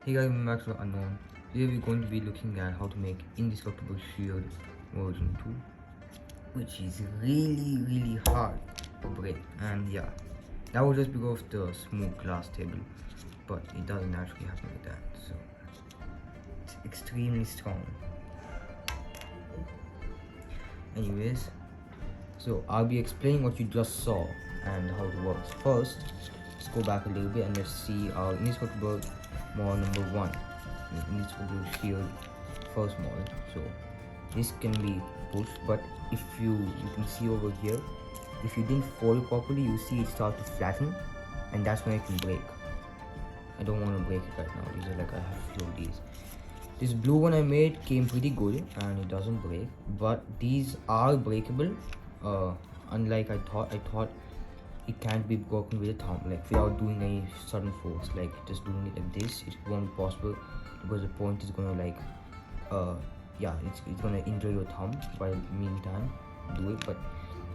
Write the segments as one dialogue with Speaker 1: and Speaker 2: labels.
Speaker 1: Hey guys, welcome back to Unknown. Today we're going to be looking at how to make Indestructible Shield version 2, which is really hard to break. And yeah, that was just because of the smooth glass table, but it doesn't actually happen like that. So it's extremely strong. Anyways, so I'll be explaining what you just saw and how it works. First, let's go back a little bit and let's see our Indestructible model number 1. Indestructible Shield first model. So this can be pushed, but if you can see over here, if you didn't fold it properly, you see it start to flatten, and that's when it can break. I don't want to break it right now. These are like, I have a few of these. This blue one I made came pretty good and it doesn't break, but these are breakable. Unlike I thought it can't be broken with a thumb, like without doing any sudden force. Like just doing it like this, it won't be possible because the point is gonna like yeah, it's gonna injure your thumb by meantime do it. But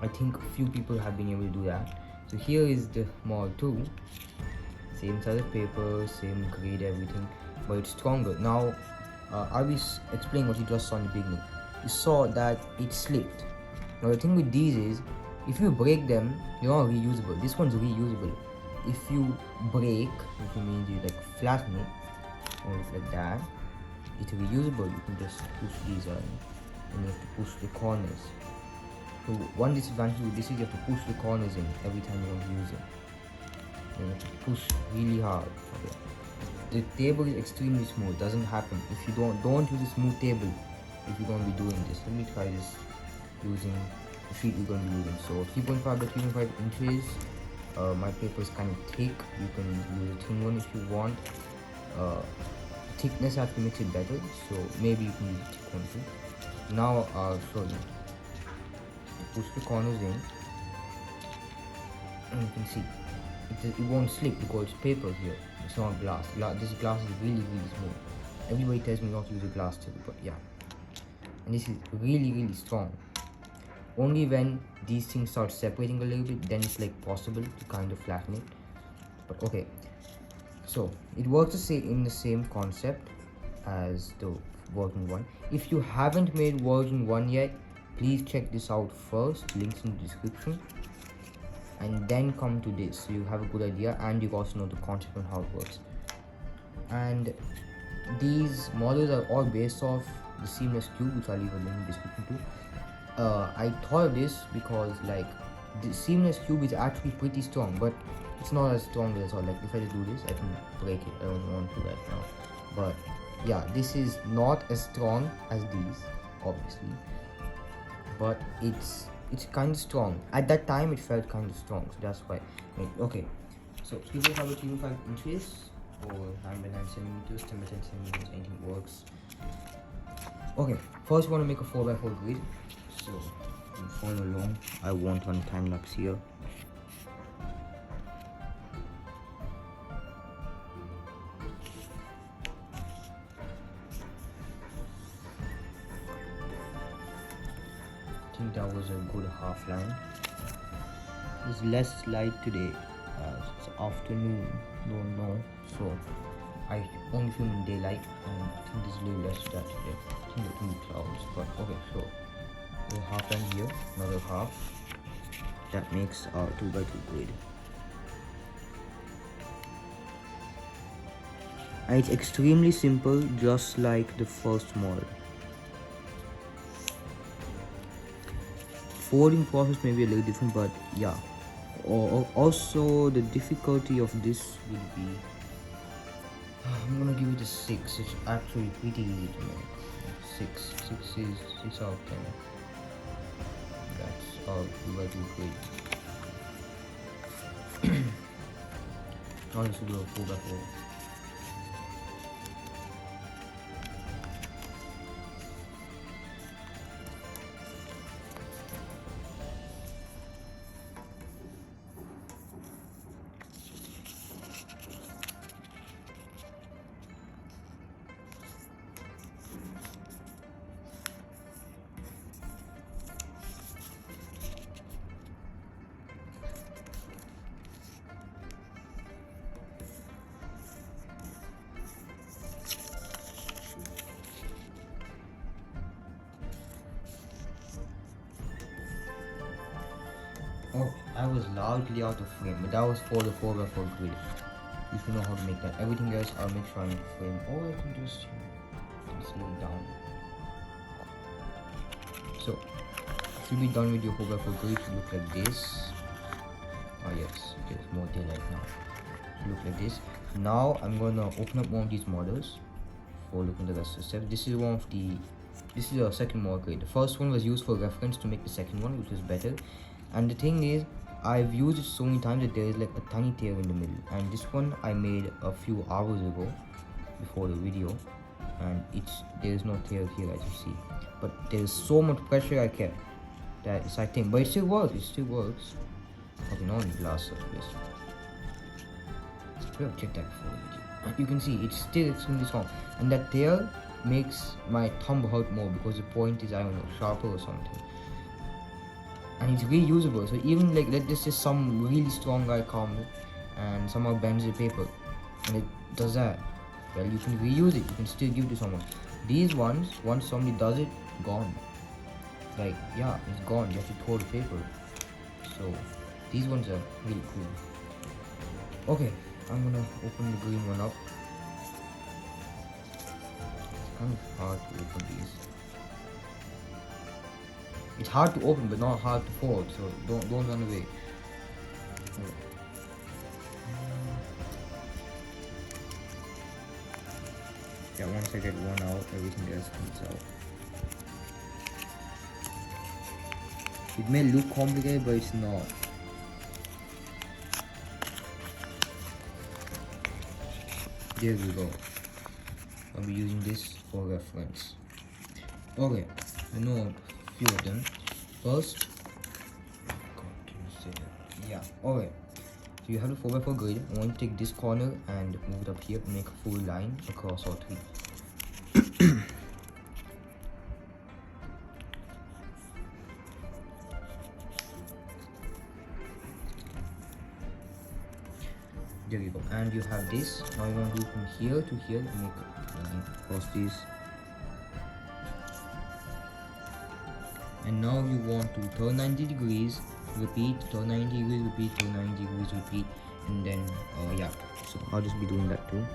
Speaker 1: I think a few people have been able to do that. So here is the model 2, same size of paper, same grade, everything, but it's stronger. Now I will explain what you just saw in the beginning. You saw that it slipped. Now the thing with these is, if you break them, they're not reusable. This one's reusable. If you break, which means you like flatten it, or like that, it's reusable. You can just push these on, and you have to push the corners. So one disadvantage with this is you have to push the corners in every time you want to use it. You have to push really hard. Okay. The table is extremely smooth. Doesn't happen if you don't use a smooth table. If you're going to be doing this, let me try this using the sheet we're going to be using. So 3.5 by 3.5 inches. My paper is kind of thick. You can use a thin one if you want. Thickness, I have to mix it better, so maybe you can use a thick one too. Now I'll show you. Push the corners in, and you can see it won't slip because it's paper here. It's not glass. This glass is really smooth. Everybody tells me not to use a glass table, but yeah. And this is really strong. Only when these things start separating a little bit, then it's like possible to kind of flatten it. But okay, so it works in the same concept as the version 1. If you haven't made version 1 yet, please check this out first, links in the description, and then come to this so you have a good idea and you also know the concept and how it works. And these models are all based off the seamless cube, which I'll leave a link in the description too. I thought of this because like the seamless cube is actually pretty strong, but it's not as strong as all. Like if I just do this, I can break it. I don't want to right now, but yeah, this is not as strong as these, obviously, but it's kind of strong. At that time, it felt kind of strong, so that's why. Okay, so 3.5 by 3.5 inches or 9 by 9 centimeters, 10 by 10 centimeters, anything works. Okay, first we want to make a 4 by 4 grid. So follow along. I want one time lapse here. I think that was a good half line. It's less light today. It's afternoon. Don't know. So I only film in daylight, and I think there's a little less that today. I think there can be clouds, but okay, so a half line here, another half. That makes our 2 by 2 grid. And it's extremely simple, just like the first model. Folding process may be a little different, but yeah. Also, the difficulty of this would be, I'm gonna give it a 6. It's actually pretty easy to make. 6 is 6 out of 10. That's our 2 by 2 grid. Now let's do a 4 by 4. I was largely out of frame, but that was for the 4x4 grid. If you know how to make that. Everything else, I'll make sure I'm in frame. Or I can just slow it down. So, if you'll be done with your 4x4 grid, it should look like this. Oh yes, there's more daylight now. It should look like this. Now, I'm gonna open up one of these models for looking at the rest of the steps. This is a second model grid. The first one was used for reference to make the second one, which was better. And the thing is, I've used it so many times that there is like a tiny tear in the middle. And this one I made a few hours ago before the video, and there's no tear here as you see. But there's so much pressure I kept that it's, I think, but it still works. Okay, now I need glass surface. We'll check that before the video. You can see it's still extremely strong, and that tear makes my thumb hurt more because the point is, I don't know, sharper or something. And it's reusable, so even like let this is some really strong guy comes and somehow bends the paper and it does that, well, you can reuse it, you can still give it to someone. These ones, once somebody does it, gone. Like, yeah, it's gone, you have to throw the paper. So these ones are really cool. Okay, I'm gonna open the green one up. It's kind of hard to open these. It's hard to open, but not hard to fold, so don't run away. Yeah, once I get one out, everything else comes out. It may look complicated, but it's not. There we go. I'll be using this for reference. Okay, I know a few of them. First, okay. So you have the 4x4 grid. I want to take this corner and move it up here and make a full line across all three. There you go. And you have this. Now you want to do from here to here and make a line across these. And now you want to turn 90 degrees, repeat, turn 90 degrees, repeat, turn 90 degrees, repeat, and then yeah, so I'll just be doing that too.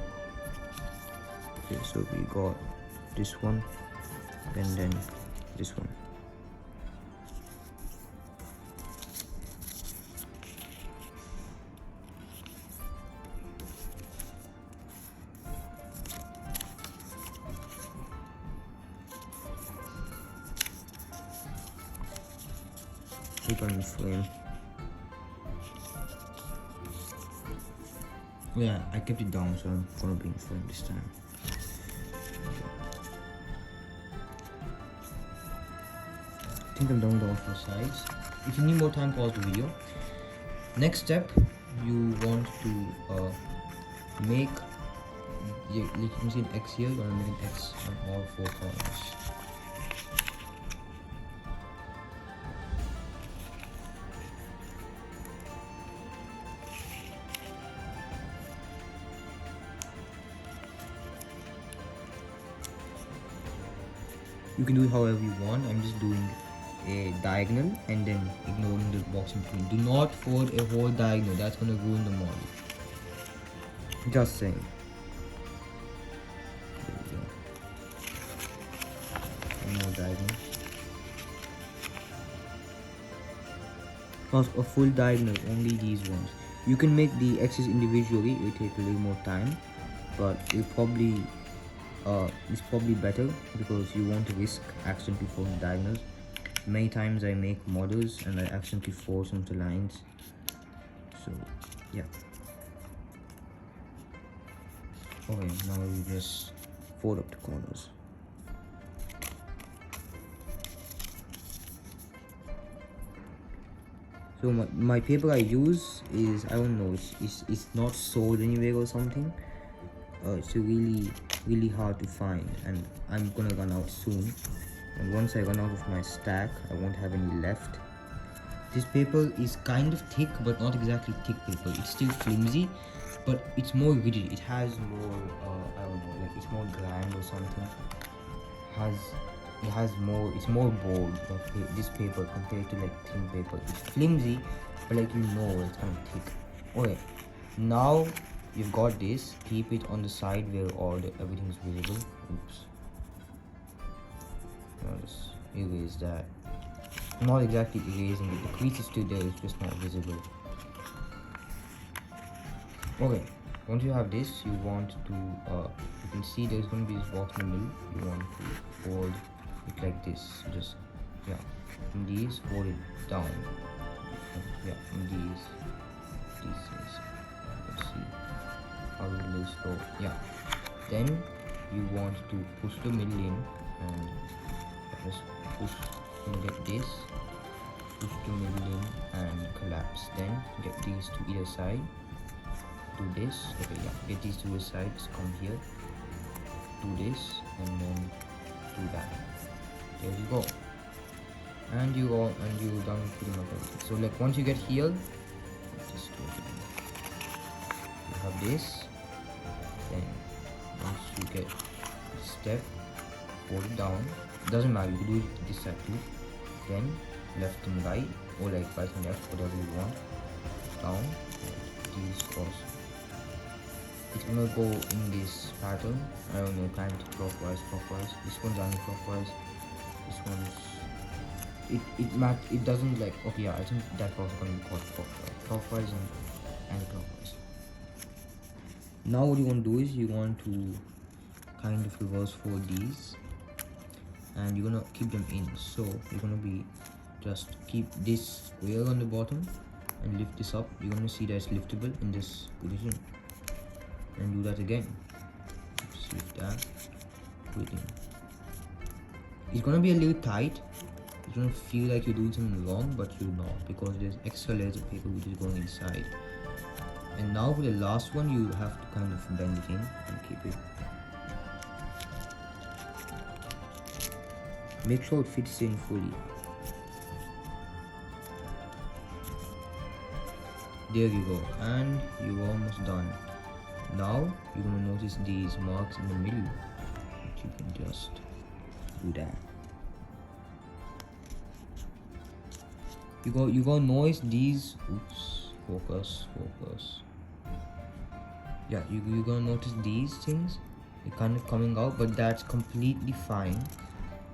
Speaker 1: Okay, so we got this one and then this one. Keep on frame. Yeah, I kept it down, so I'm gonna be in frame this time. I think I'm done with all four sides. If you need more time, pause the video. Next step, you want to make, you can see an X here, you're gonna make an X on all four corners. You can do it however you want. I'm just doing a diagonal and then ignoring the box in between. Do not fold a whole diagonal, that's gonna ruin the model. Just saying. There we go. One more diagonal. Not a full diagonal, only these ones. You can make the X's individually, it will take a little more time, but it's probably better because you won't risk accidentally folding diagonals. Many times I make models and I accidentally fold some of the lines. So yeah. Okay, now we just fold up the corners. So my paper I use is, I don't know, it's not sold anywhere or something. It's really hard to find, and I'm gonna run out soon. And once I run out of my stack, I won't have any left. This paper is kind of thick, but not exactly thick paper. It's still flimsy, but it's more rigid. It has more, I don't know, like it's more grand or something. It's more bold, like this paper compared to like thin paper. It's flimsy, but like it's kind of thick. Okay, now you've got this. Keep it on the side where everything is visible. Oops. Now just erase that. Not exactly erasing it. The crease is still there. It's just not visible. Okay. Once you have this, you want to. You can see there's going to be this box in the middle. You want to fold it like this. Just from these, fold it down. From these things. Let's see how it will slow. Then you want to push the middle in and just push. Get this. Push the middle in and collapse. Then get these to either side. Do this. Okay, get these to the sides. Come here. Do this and then do that. There you go. And you're done pretty much everything. So like once you get here, just do it. You have this. Then once you get step, hold it down. Doesn't matter. You can do it this side too. Then left and right, or like right and left, whatever you want. Down. These also. It's gonna go in this pattern. I don't know, kind of clockwise. This one's anti-clockwise. This one's it doesn't like. Okay, I think that's also gonna be called clockwise and anti-clockwise. Now what you want to do is you want to kind of reverse for these, and you're gonna keep them in. So you're gonna be just keep this square on the bottom and lift this up. You're gonna see that it's liftable in this position. And do that again. Shift that. Put it in. It's gonna be a little tight. It's gonna feel like you're doing something wrong, but you're not, because there's extra layers of paper which is going inside. And now for the last one, you have to kind of bend it in and keep it. Make sure it fits in fully. There you go, and you're almost done. Now you're gonna notice these marks in the middle, which you can just do that. You go notice these. Oops, focus. Yeah, you're gonna notice these things. They're kind of coming out, but that's completely fine,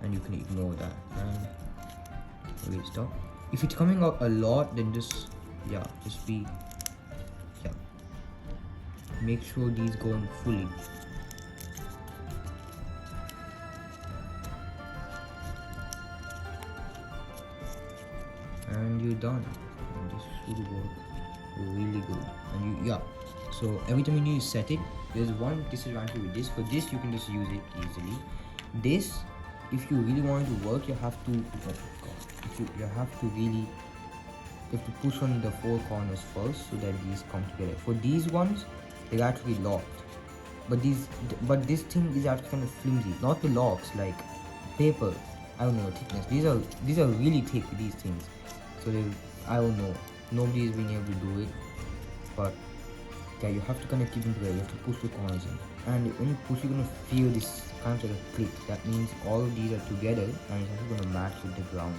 Speaker 1: and you can ignore that. And wait, stop. If it's coming out a lot, then just be. Make sure these go in fully. And you're done. And this should work really good. And so every time you need to set it, there's one disadvantage with this. For this, you can just use it easily. This, if you really want it to work, you have to. You have to push on the four corners first so that these come together. For these ones, they're actually locked, but this thing is actually kind of flimsy. Not the locks, like paper. I don't know the thickness. These are really thick, these things. So I don't know. Nobody is being able to do it, but you have to kind of keep them together. You have to push the corners in, and when you push, you're gonna feel this kind of like a click. That means all of these are together, and it's actually gonna match with the ground.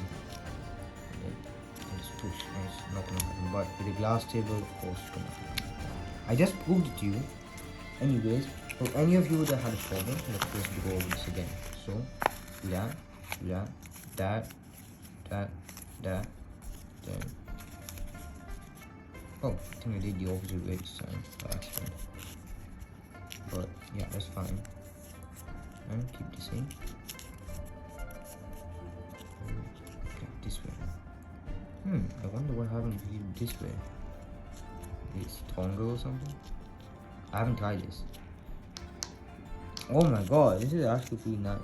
Speaker 1: Just push, and it's not gonna happen. But with the glass table, of course, it's gonna happen. I just proved it to you. Anyways, for any of you that had a problem, let's just go over this again. So, that, then. Oh, I think I did the opposite way this time. That's fine. But yeah, that's fine. And keep this in. Okay, this way. I wonder what happened if you did this way. It's stronger or something? I haven't tried this. Oh my god, this is actually pretty nice.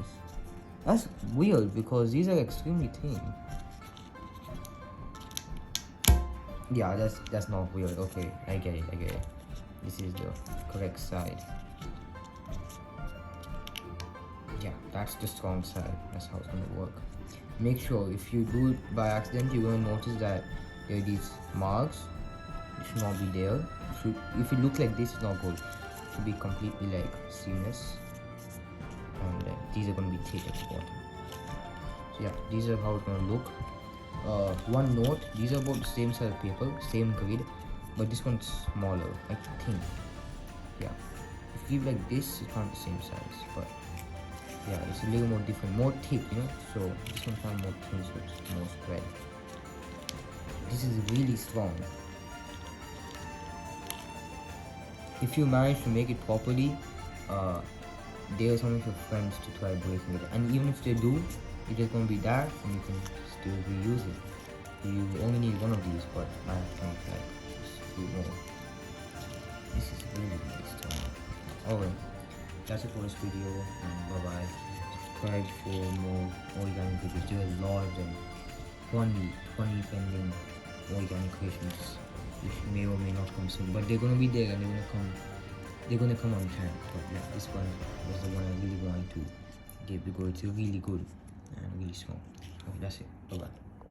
Speaker 1: That's weird because these are extremely thin. Yeah, that's not weird. Okay, I get it. This is the correct side. Yeah, that's the strong side. That's how it's gonna work. Make sure if you do it by accident, you're gonna notice that there are these marks. It should not be there. If it looks like this, it's not good. It should be completely like seamless. And these are gonna be thick at the bottom. So yeah, these are how it's gonna look. one note. These are both the same size of paper, same grade, but this one's smaller, I think. Yeah, if you leave like this, it's not the same size, but yeah, it's a little more different, more thick, you know. So this one's kind of more thin, so it's more spread. This is really strong. If you manage to make it properly, dare some of your friends to try breaking it, and even if they do, it's just gonna be that, and you can still reuse it. You only need one of these, but I think like just a few more. This is really strong. Alright, that's it for this video, and bye bye. Subscribe for more origami videos. There are a lot of them. 20 pending origami creations, which may or may not come soon, but they're gonna be there and they're gonna come on time. But yeah, this one was the one I really wanted to give because it's really good and really small. Okay, that's it. Bye bye.